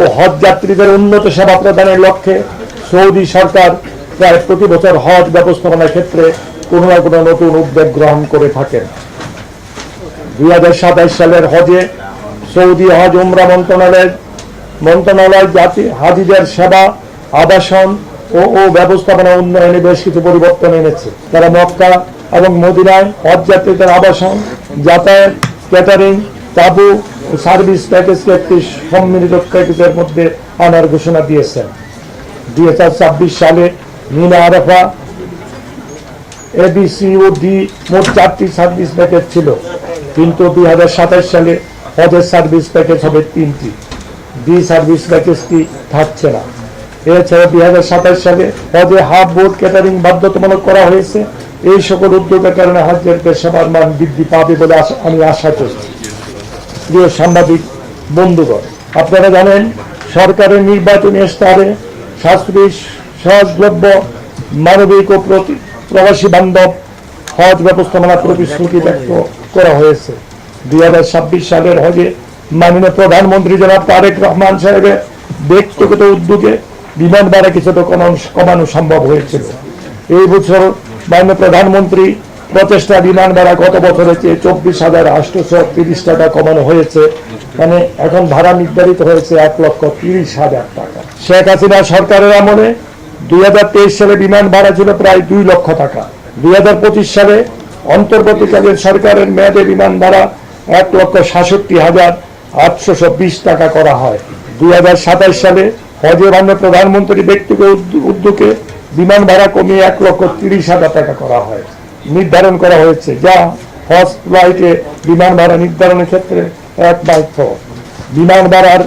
ও হজ যাত্রীদের উন্নত সেবা প্রদানের লক্ষ্যে সৌদি সরকার প্রায় প্রতি বছর হজ ব্যবস্থাপনার ক্ষেত্রে কোনো না কোনো নতুন উদ্যোগ গ্রহণ করে থাকেন। 2027 সালের হজে সৌদি হজ উমরা মন্ত্রণালয় হাজিদের সেবা, আবাসন ও ব্যবস্থাপনা উন্নয়নে বেশ কিছু পরিবর্তন এনেছে। তারা মক্কা এবং মদিনায় হজ যাত্রীদের আবাসন, যাতায়াত, ক্যাটারিং, তাবু ও সার্ভিস প্যাকেজকে একটি সম্মিলিত প্যাকেজের মধ্যে আনার ঘোষণা দিয়েছেন। 2026 সালে মিনা, আরাফা, এবিসি ও ডি মোট 4টি সার্ভিস প্যাকেজ ছিল, কিন্তু 2027 সালে হজের সার্ভিস প্যাকেজ হবে 3টি। ডি সার্ভিস প্যাকেজটি থাকছে না। এছাড়া 2027 সালে হজে হাফ বোট ক্যাটারিং বাধ্যতামূলক করা হয়েছে। এই সকল উদ্যোগের কারণে হজের সেবার মান বৃদ্ধি পাবে বলে আমি আশা করি। প্রিয় সাংবাদিক বন্ধুগণ, আপনারা জানেন সরকারের নির্বাচনী ইশতেহারে সাশ্রয়ী, সহজলভ্য, মানবিক ও প্রবাসী বান্ধব হজ ব্যবস্থাপনার প্রতিশ্রুতি ব্যক্ত করা হয়েছে। 2026 সালের হজে মাননীয় প্রধানমন্ত্রী জনাব তারেক রহমান সাহেবের ব্যক্তিগত উদ্যোগে বিমান ভাড়া কিছুটা কমানো সম্ভব হয়েছিল। এই বছর মাননীয় প্রধানমন্ত্রী প্রচেষ্টা বিমান ভাড়া গত বছরের চেয়ে 24,830 টাকা কমানো হয়েছে। মানে এখন ভাড়া নির্ধারিত হয়েছে 1,30,000 টাকা। শেখ হাসিনা সরকারের আমলে 2023 সালে বিমান ভাড়া ছিল প্রায় 2 লক্ষ টাকা। 2025 সালে অন্তর্বর্তীকালীন সরকারের মেয়াদে বিমান ভাড়া 1,67,820 টাকা করা হয়। 2027 সালে হজে মাননীয় প্রধানমন্ত্রী ব্যক্তিগত উদ্যোগে বিমান ভাড়া কমিয়ে 1,30,000 টাকা করা হয় নির্ধারণ করা হয়েছে, যা হজ ফ্লাইটে বিমান ভাড়া নির্ধারণের ক্ষেত্রে এক মাত্র। বিমান ভাড়ার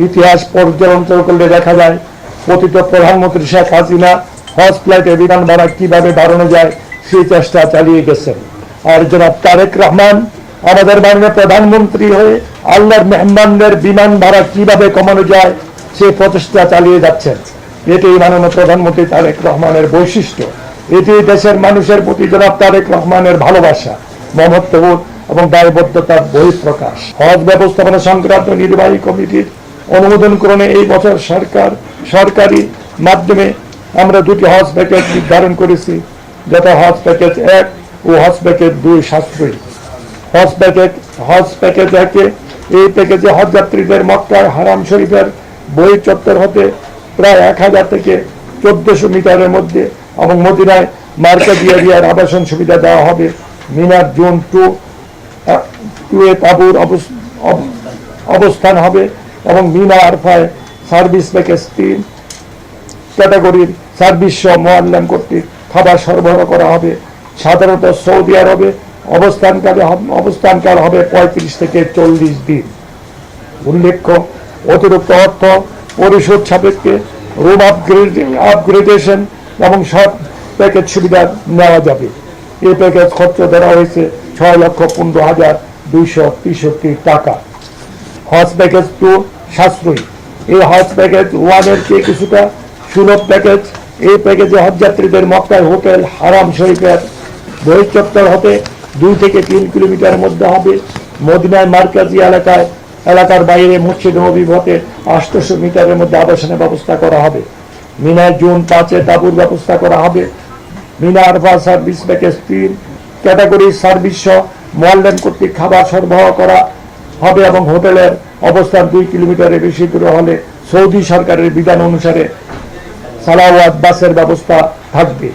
ইতিহাস পর্যালোচনা করলে দেখা যায় পতিত প্রধানমন্ত্রী শেখ হাসিনা হজ ফ্লাইটে বিমান ভাড়া কিভাবে বাড়ানো যায় সেই চেষ্টা চালিয়ে গেছেন। আর জনাব তারেক রহমান আমাদের মাননীয় প্রধানমন্ত্রী হয়ে আল্লাহর মেহমানদের বিমান ভাড়া কিভাবে কমানো যায় সেই প্রচেষ্টা চালিয়ে যাচ্ছেন। এটাই মাননীয় প্রধানমন্ত্রী তারেক রহমানের বৈশিষ্ট্য। এটি দেশের মানুষের প্রতি জনাব তারেক রহমানের ভালোবাসা, মমত্ববোধ এবং দায়বদ্ধতার বহিঃপ্রকাশ। হজ ব্যবস্থাপনা সংক্রান্ত নির্বাহী কমিটির অনুমোদন ক্রমে এই বছর সরকারি মাধ্যমে আমরা 2টি হজ প্যাকেজ নির্ধারণ করেছি, যথা হজ প্যাকেজ 1 ও হজ প্যাকেজ 2 সাশ্রয়ী। হজ প্যাকেজ 1-এ এই প্যাকেজে হজ যাত্রীদের মক্কায় হারাম শরীফের বহির্চত্বর হতে প্রায় 1000 থেকে 1400 মিটারের মধ্যে এবং মদিনায় মার্কাজি এরিয়ার আবাসন সুবিধা দেওয়া হবে। মিনার জোন 2-এ তাঁবুর অবস্থান হবে এবং মিনা আরফায় সার্ভিস প্যাকেজ 3 ক্যাটাগরির সার্ভিস সহ মোয়াল্লাম কর্তৃক খাবার সরবরাহ করা হবে। সাধারণত সৌদি আরবে অবস্থানকাল হবে 35 থেকে 40 দিন। উল্লেখ্য, অতিরিক্ত অর্থ পরিশোধ সাপেক্ষে রুম আপগ্রেডেশন এবং সব প্যাকেজ সুবিধা নেওয়া যাবে। এই প্যাকেজ খরচ ধরা হয়েছে 6,15,263 টাকা। হজ প্যাকেজ 2 সাশ্রয়ী। এই হজ প্যাকেজ 1-এর চেয়ে কিছুটা সুলভ প্যাকেজ। এই প্যাকেজে হজ যাত্রীদের মক্কায় হোটেল হারাম শরীফের বহির্চত্বর হতে 2 থেকে 3 কিলোমিটার মধ্যে হবে। মদিনায় মার্কাজি এলাকার বাইরে মসজিদ নববী হতে 800 মিটারের মধ্যে আবাসনের ব্যবস্থা করা হবে। মিনায় জুন 5-এ তাঁবুর ব্যবস্থা করা হবে। Mina Arfa service package 3 category service সহ মোয়াল্লাম কর্তৃক খাবার সরবরাহ করা হবে এবং হোটেলের অবস্থান 2 কিলোমিটারের বেশি দূরে হলে সৌদি সরকারের বিধান অনুসারে সালাওয়াত বাসের ব্যবস্থা থাকবে।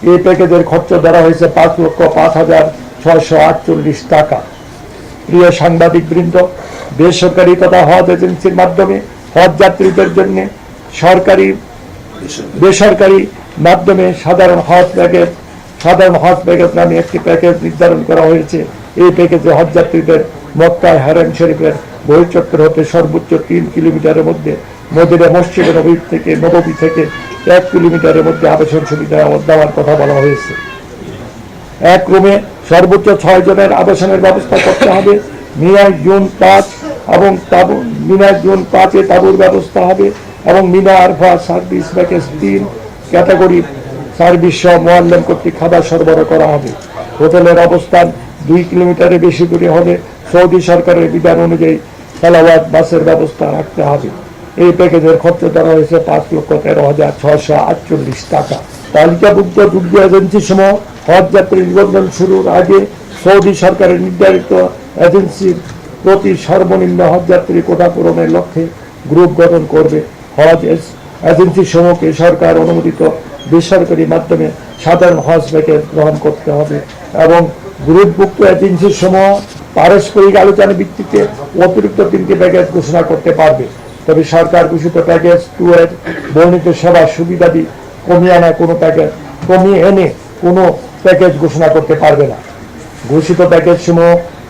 এই প্যাকেজের খরচ ধরা হয়েছে 5,05,648 টাকা। প্রিয় সাংবাদিক বৃন্দ, বেসরকারি তথা হজ এজেন্সির মাধ্যমে হজ যাত্রীদের জন্য বেসরকারি মাধ্যমে সাধারণ হজ প্যাকেজ নামে একটি প্যাকেজ নির্ধারণ করা হয়েছে। এই প্যাকেজে হজ যাত্রীদের মক্কায় হারাম শরীফের বহির্চত্বর হতে সর্বোচ্চ 3 কিলোমিটারের মধ্যে, মদিনা মসজিদ নববী থেকে 1 কিলোমিটারের মধ্যে আবাসন সুবিধা দেওয়ার কথা বলা হয়েছে। এক রুমে সর্বোচ্চ 6 জনের আবাসনের ব্যবস্থা করতে হবে। মিনায় জুন 5-এ তাঁবুর ব্যবস্থা হবে এবং Mina Arfa service package 3 category service সহ মোয়াল্লাম কর্তৃক খাবার সরবরাহ করা হবে। হোটেলের অবস্থান 2 কিলোমিটারের বেশি দূরে হলে সৌদি সরকারের বিধান অনুযায়ী সালাওয়াত বাসের ব্যবস্থা রাখতে হবে। এই প্যাকেজের খরচ ধরা হয়েছে 5,13,648 টাকা। তালিকাভুক্ত যুদ্ধ এজেন্সি সমূহ হজ যাত্রী নিবন্ধন শুরুর আগে সৌদি সরকারের নির্ধারিত এজেন্সির প্রতি সর্বনিম্ন হজ যাত্রী কোটা পূরণের লক্ষ্যে গ্রুপ গঠন করবে। হজ এজেন্সি সমূহকে সরকার অনুমোদিত বেসরকারি মাধ্যমে সাধারণ হজ প্যাকেজ গ্রহণ করতে হবে এবং গ্রুপভুক্ত এজেন্সি সমূহ পারস্পরিক আলোচনার ভিত্তিতে অতিরিক্ত 3টি প্যাকেজ ঘোষণা করতে পারবে। তবে সরকার ঘোষিত প্যাকেজ 2 এর বর্ণিত সেবা সুবিধাদি কমিয়ে এনে কোনো প্যাকেজ ঘোষণা করতে পারবে না। ঘোষিত প্যাকেজ সমূহ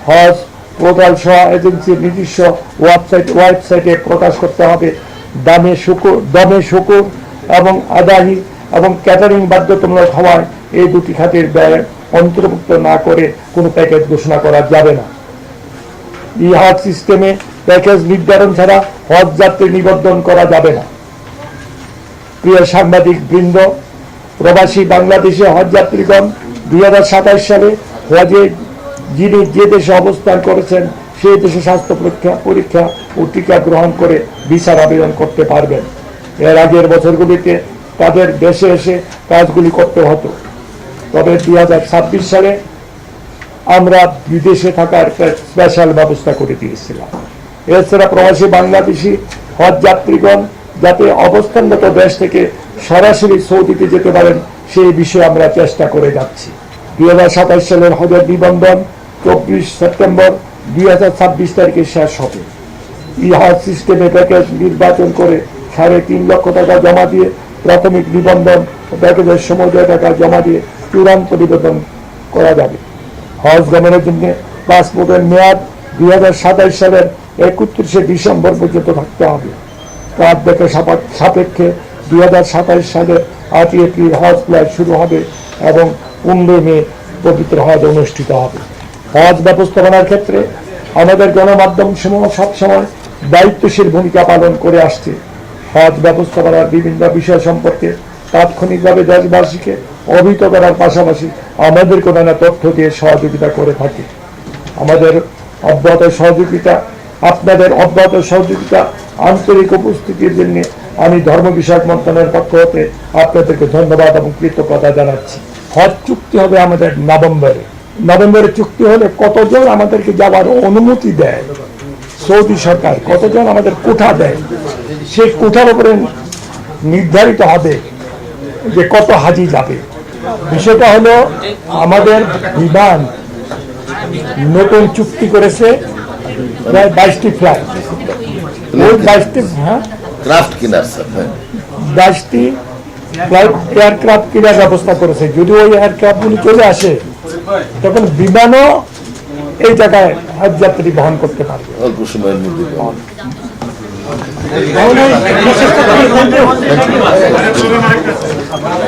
হজ পোর্টাল সহ এজেন্সির নিজস্ব ওয়েবসাইটে প্রকাশ করতে হবে। দমে শুকুর এবং আদাহি এবং ক্যাটারিং বাধ্যতামূলক হওয়ায় এই দুটি খাতের ব্যয় অন্তর্ভুক্ত না করে কোনো প্যাকেজ ঘোষণা করা যাবে না। ই হজ সিস্টেমে প্যাকেজ নির্ধারণ ছাড়া হজ যাত্রী নিবন্ধন করা যাবে না। প্রিয় সাংবাদিক বৃন্দ, প্রবাসী বাংলাদেশি হজ যাত্রীগণ 2027 সালে হজে যিনি যে দেশে অবস্থান করেছেন সেই দেশে স্বাস্থ্য পরীক্ষা ও টিকা গ্রহণ করে ভিসার আবেদন করতে পারবেন। এর আগের বছরগুলিতে তাদের দেশে এসে কাজগুলি করতে হতো, তবে 2026 সালে আমরা বিদেশে থাকার স্পেশাল ব্যবস্থা করে দিয়েছিলাম। এছাড়া প্রবাসী বাংলাদেশি হজ যাত্রীগণ যাতে অবস্থানগত দেশ থেকে সরাসরি সৌদিতে যেতে পারেন সেই বিষয়ে আমরা চেষ্টা করে যাচ্ছি। 2027 সালের হজের নিবন্ধন 24 সেপ্টেম্বর 2026 তারিখে শেষ হবে। ই হজ সিস্টেমে প্যাকেজ নির্বাচন করে 3.5 লক্ষ টাকা জমা দিয়ে প্রাথমিক নিবন্ধন ও প্যাকেজের সমুদয় টাকা জমা দিয়ে চূড়ান্ত নিবেদন করা যাবে। হজ গমনের জন্য পাসপোর্টের মেয়াদ 2027 সালের 31শে ডিসেম্বর পর্যন্ত থাকতে হবে। কাজ দেখে সাপেক্ষে 2027 সালের 8 এপ্রিল হজ ফ্লাইট শুরু হবে এবং 15 মে পবিত্র হজ অনুষ্ঠিত হবে। হজ ব্যবস্থাপনার ক্ষেত্রে আমাদের গণমাধ্যম সমূহ সবসময় দায়িত্বশীল ভূমিকা পালন করে আসছে। হজ ব্যবস্থাপনার বিভিন্ন বিষয় সম্পর্কে তাৎক্ষণিকভাবে দেশবাসীকে অবহিত করার পাশাপাশি আমাদেরকে নানা তথ্য দিয়ে সহযোগিতা করে থাকে। আপনাদের অব্যাহত সহযোগিতা আন্তরিক উপস্থিতির জন্য আমি ধর্ম বিষয়ক মন্ত্রণালয়ের পক্ষ হতে আপনাদেরকে ধন্যবাদ এবং কৃতজ্ঞতা জানাচ্ছি। হজ চুক্তি হবে আমাদের নভেম্বরে চুক্তি হলে কতজন আমাদেরকে যাওয়ার অনুমতি দেয় সৌদি সরকার, কতজন আমাদের কোঠা দেয়, সেই কোঠার উপরে নির্ধারিত হবে যে কত হাজি যাবে। বিষয়টা হলো আমাদের বিমান নতুন চুক্তি করেছে প্রায় 22টি ফ্লাইট, ওই 22টি ফ্লাইট এয়ারক্রাফট কেনার ব্যবস্থা করেছে। যদি ওই এয়ারক্রাফটগুলি চলে আসে তখন বিমানও এই জায়গায় হজ যাত্রী বহন করতে পারবে অল্প সময়ের মধ্যে।